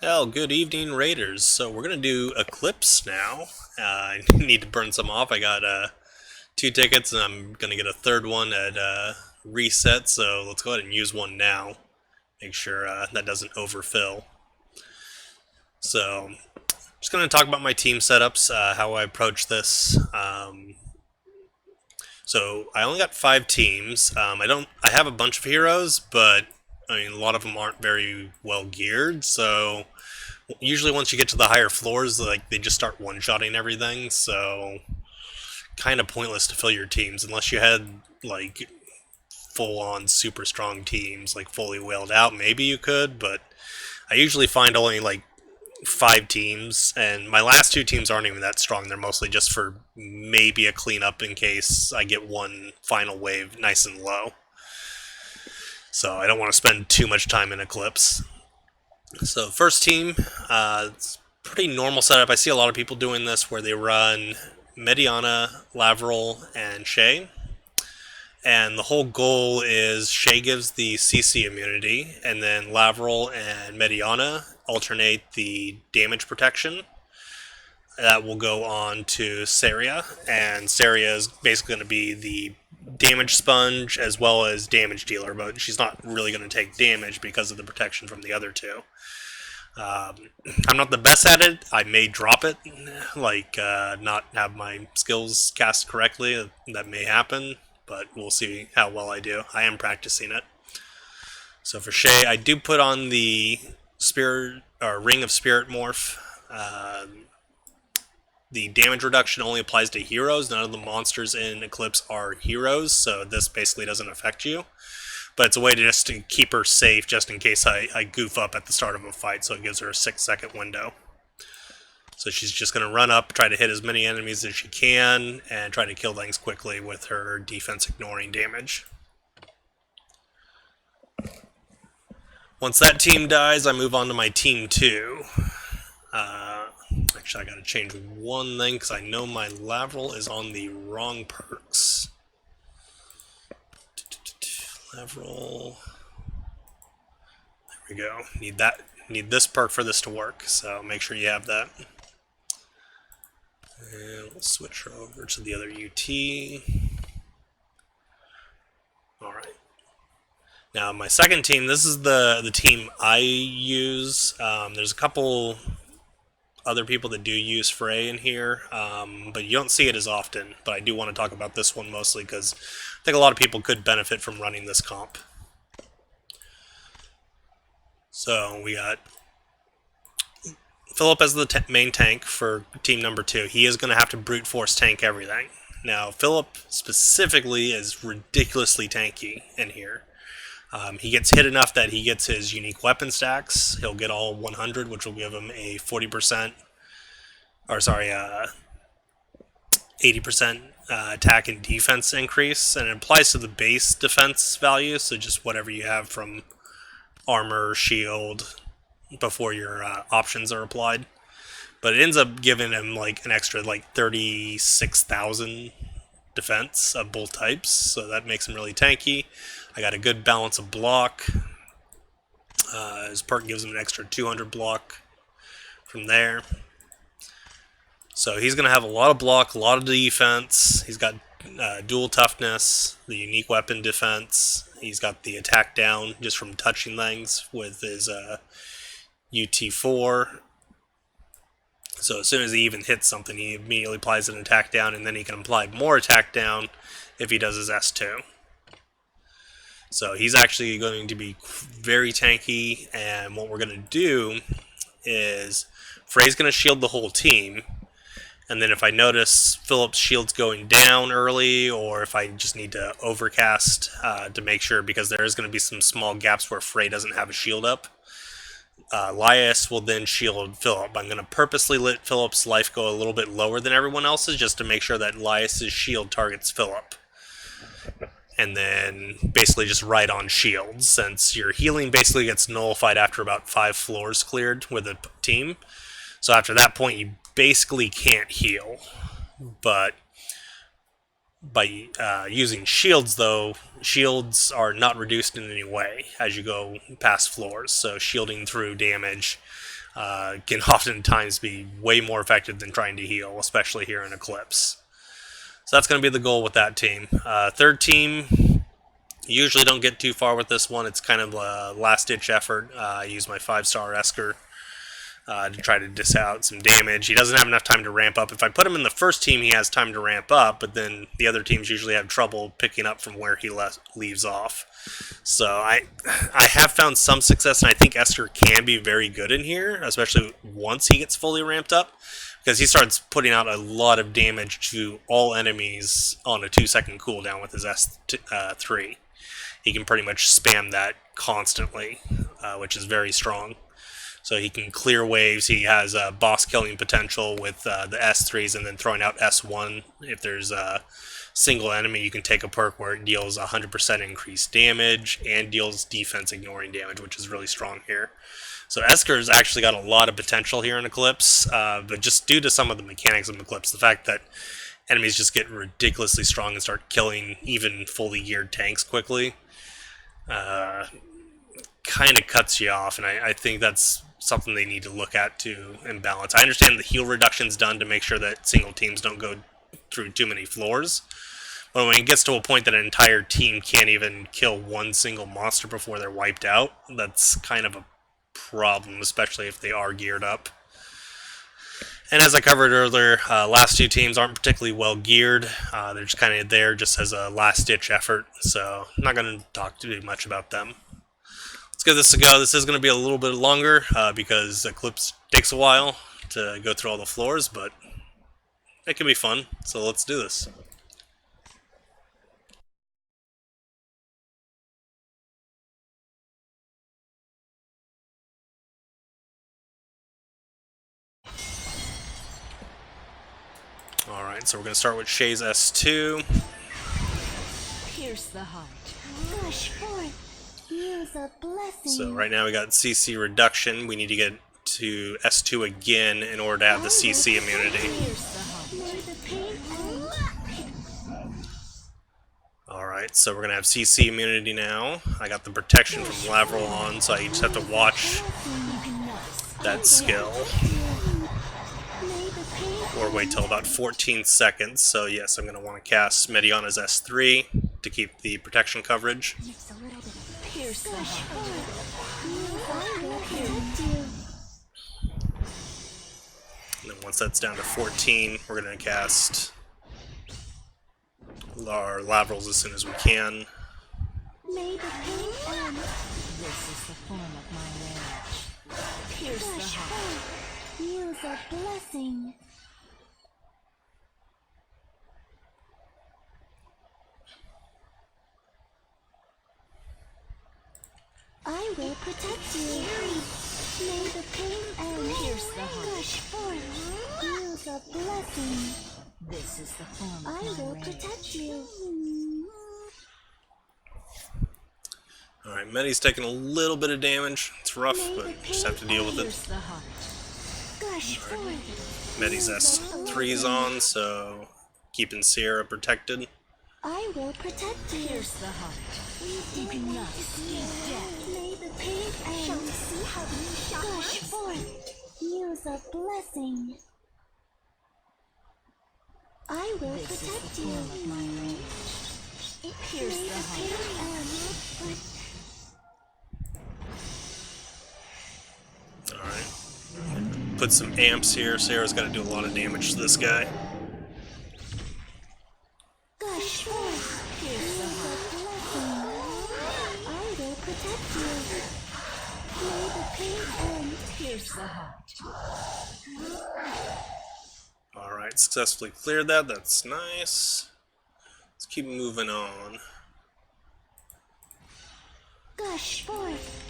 Well, good evening, Raiders. So we're gonna do Eclipse now. I need to burn some off. I got two tickets, and I'm gonna get a third one at reset. So let's go ahead and use one now. Make sure that doesn't overfill. So just gonna talk about my team setups, how I approach this. So I only got 5 teams. I have a bunch of heroes, but I mean a lot of them aren't very well geared. So usually once you get to the higher floors, like they just start one-shotting everything. So kind of pointless to fill your teams unless you had like full-on super strong teams, like fully whaled out. Maybe you could, but I usually find only like 5 teams, and my last 2 teams aren't even that strong. They're mostly just for maybe a cleanup in case I get one final wave nice and low. So I don't want to spend too much time in Eclipse. So first team, it's pretty normal setup. I see a lot of people doing this where they run Mediana, Lavril, and Shay. And the whole goal is Shay gives the CC immunity, and then Lavril and Mediana alternate the damage protection. That will go on to Saria, and Saria is basically going to be the damage sponge as well as damage dealer, but she's not really going to take damage because of the protection from the other two. I'm not the best at it. I may drop it, like not have my skills cast correctly. That may happen, but we'll see how well I do. I am practicing it. So for Shay, I do put on the Spirit or Ring of Spirit Morph. The damage reduction only applies to heroes. None of the monsters in Eclipse are heroes, so this basically doesn't affect you. But it's a way to just to keep her safe just in case I goof up at the start of a fight, so it gives her a 6-second window. So she's just going to run up, try to hit as many enemies as she can, and try to kill things quickly with her defense ignoring damage. Once that team dies, I move on to my team 2. Actually, I got to change one thing because I know my Lavril is on the wrong perks. Lavril. There we go. Need this perk for this to work, so make sure you have that. And we'll switch her over to the other UT. Alright. Now, my second team, this is the team I use. There's a couple other people that do use Frey in here, but you don't see it as often. But I do want to talk about this one mostly because I think a lot of people could benefit from running this comp. So we got Philip as the main tank for team number 2. He is going to have to brute force tank everything. Now, Philip specifically is ridiculously tanky in here. He gets hit enough that he gets his unique weapon stacks. He'll get all 100, which will give him a 40%, or sorry, 80% attack and defense increase, and it applies to the base defense value, so just whatever you have from armor, shield, before your options are applied. But it ends up giving him like an extra like 36,000 defense of both types, so that makes him really tanky. I got a good balance of block. His perk gives him an extra 200 block from there. So he's going to have a lot of block, a lot of defense. He's got dual toughness, the unique weapon defense. He's got the attack down just from touching things with his UT4. So as soon as he even hits something, he immediately applies an attack down, and then he can apply more attack down if he does his S2. So he's actually going to be very tanky, and what we're going to do is Frey's going to shield the whole team, and then if I notice Philip's shield's going down early, or if I just need to overcast to make sure, because there is going to be some small gaps where Frey doesn't have a shield up, Lias will then shield Philip. I'm going to purposely let Philip's life go a little bit lower than everyone else's just to make sure that Lias's shield targets Philip. And then basically just right on shield, since your healing basically gets nullified after about 5 floors cleared with a team. So after that point, you basically can't heal. But by using shields, though, shields are not reduced in any way as you go past floors. So shielding through damage can oftentimes be way more effective than trying to heal, especially here in Eclipse. So that's going to be the goal with that team. Third team, usually don't get too far with this one. It's kind of a last-ditch effort. I use my 5-star Esker to try to dish out some damage. He doesn't have enough time to ramp up. If I put him in the first team, he has time to ramp up, but then the other teams usually have trouble picking up from where he leaves off. So I have found some success, and I think Esker can be very good in here, especially once he gets fully ramped up, because he starts putting out a lot of damage to all enemies on a 2-second cooldown with his S3. He can pretty much spam that constantly, which is very strong. So he can clear waves. He has boss killing potential with the S3s, and then throwing out S1. If there's a single enemy, you can take a perk where it deals 100% increased damage and deals defense ignoring damage, which is really strong here. So Esker's actually got a lot of potential here in Eclipse, but just due to some of the mechanics of Eclipse, the fact that enemies just get ridiculously strong and start killing even fully geared tanks quickly, kind of cuts you off, and I think that's something they need to look at to imbalance. I understand the heal reduction's done to make sure that single teams don't go through too many floors, but when it gets to a point that an entire team can't even kill one single monster before they're wiped out, that's kind of a problem, especially if they are geared up. And as I covered earlier, last two teams aren't particularly well geared. They're just kind of there just as a last-ditch effort, so I'm not going to talk too much about them. Let's give this a go. This is going to be a little bit longer because Eclipse takes a while to go through all the floors, but it can be fun, so let's do this. Alright, so we're going to start with Shay's S2. Pierce the heart. Gush forth. Use a blessing. So right now we got CC reduction. We need to get to S2 again in order to have the CC immunity. Alright, so we're going to have CC immunity now. I got the protection from Lavril on, so I just have to watch that skill. Or wait till about 14 seconds. So yes, I'm going to want to cast Mediona's S3 to keep the protection coverage. And then once that's down to 14, we're going to cast our Lavrils as soon as we can. May the pain end. This is the form of my rage. Pierce the heart. Use a blessing. I will protect you. May the pain end. Pierce the heart. Gush forth. Use a blessing. This is the form of my rage. I will protect you. Alright, Medi's taking a little bit of damage. It's rough, but just have to deal with it. Medi's S3's on, so keeping Sierra protected. I will protect you. Pierce the heart. You cannot escape death. May the pain end. Shall we see how you shall gush forth. Use a blessing. I will protect you. Of my rage. Pierce the heart. Alright. Put some amps here. Sarah's got to do a lot of damage to this guy. Gush forth. Pierce the heart. I will protect you. May the pain end. Pierce the heart. Alright, successfully cleared that. That's nice. Let's keep moving on. Gush forth.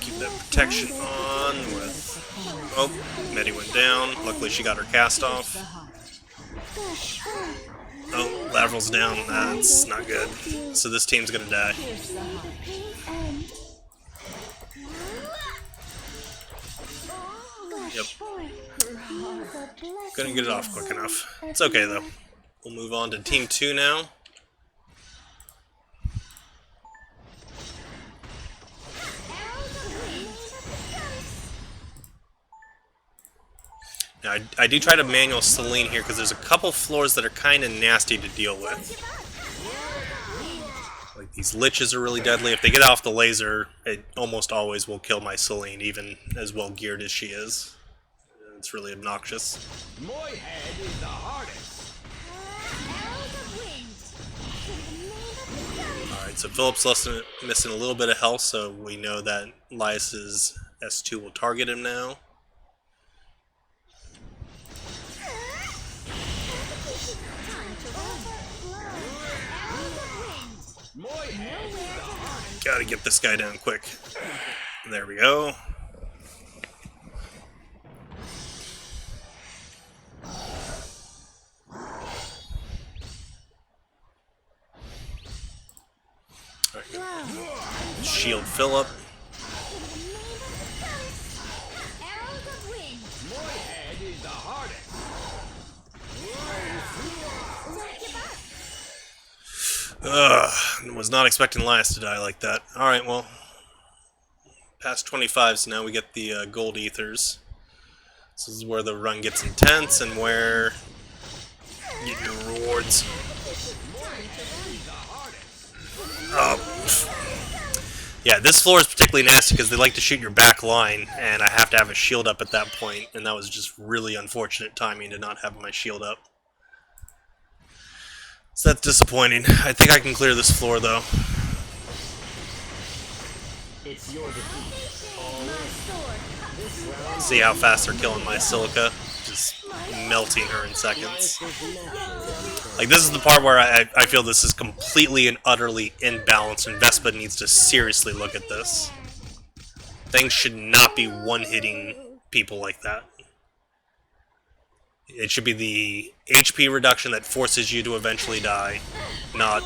Keep that protection on with... Oh, Medi went down. Luckily she got her cast off. Oh, Lavril's down. That's not good. So this team's gonna die. Yep. Couldn't get it off quick enough. It's okay though. We'll move on to Team 2 now. Now, I do try to manual Selene here because there's a couple floors that are kind of nasty to deal with. Like these liches are really deadly. If they get off the laser, it almost always will kill my Selene, even as well geared as she is. It's really obnoxious. My head is the hardest. Alright, so Philip's missing a little bit of health, so we know that Elias's S2 will target him now. Gotta get this guy down quick. There we go. Right. Shield Philip. My head is the hardest. Ugh, was not expecting Elias to die like that. Alright, well. Past 25, so now we get the gold ethers. This is where the run gets intense and where you get your rewards. Yeah, this floor is particularly nasty because they like to shoot your back line, and I have to have a shield up at that point, and that was just really unfortunate timing to not have my shield up. So that's disappointing. I think I can clear this floor, though. It's your defeat. See how fast they're killing my Silica. Just melting her in seconds. Like, this is the part where I feel this is completely and utterly imbalanced, and Vespa needs to seriously look at this. Things should not be one-hitting people like that. It should be the HP reduction that forces you to eventually die, not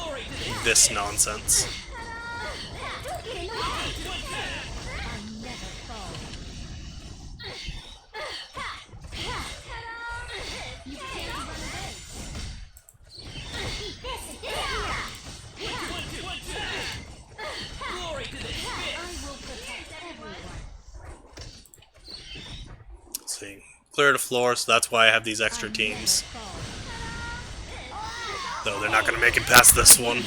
this nonsense. Let's see. Clear the floor, so that's why I have these extra teams. Though they're not going to make it past this one.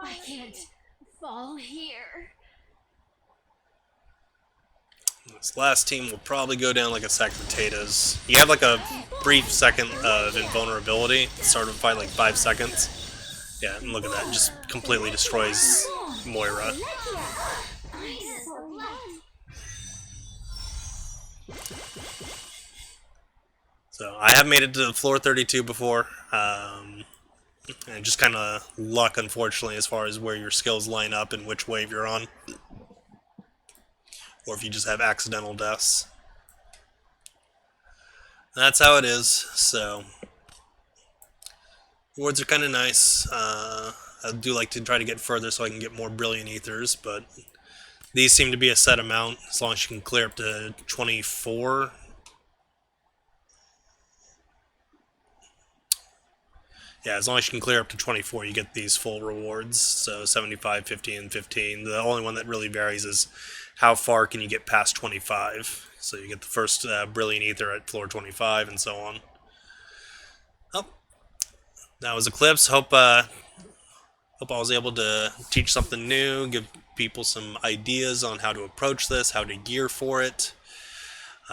I can't fall here. This last team will probably go down like a sack of potatoes. You have like a brief second of invulnerability. Start of a fight like 5 seconds. Yeah, and look at that. Just completely destroys Moira. So I have made it to floor 32 before. And just kind of luck, unfortunately, as far as where your skills line up and which wave you're on. Or if you just have accidental deaths. That's how it is, so. Rewards are kind of nice. I do like to try to get further so I can get more Brilliant Ethers, but these seem to be a set amount, as long as you can clear up to 24. Yeah, as long as you can clear up to 24, you get these full rewards. So 75, 50, and 15. The only one that really varies is how far can you get past 25. So you get the first Brilliant Ether at floor 25, and so on. Oh, that was Eclipse. Hope I was able to teach something new, give people some ideas on how to approach this, how to gear for it.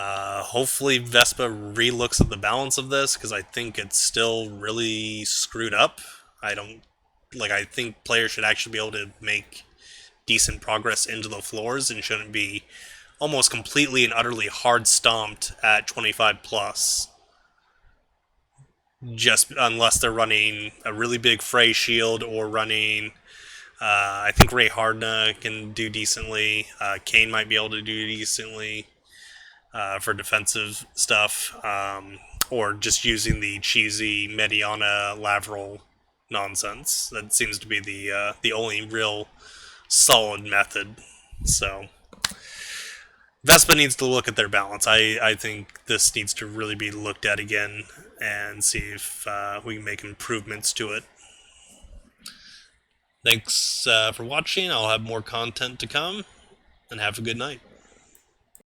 Hopefully Vespa re-looks at the balance of this, because I think it's still really screwed up. I think players should actually be able to make decent progress into the floors and shouldn't be almost completely and utterly hard stomped at 25 plus. Just unless they're running a really big Frey shield or running, I think Ray Hardna can do decently. Kane might be able to do decently. For defensive stuff, or just using the cheesy Mediana Lateral nonsense. That seems to be the only real solid method. So Vespa needs to look at their balance. I think this needs to really be looked at again and see if we can make improvements to it. Thanks for watching. I'll have more content to come. and have a good night.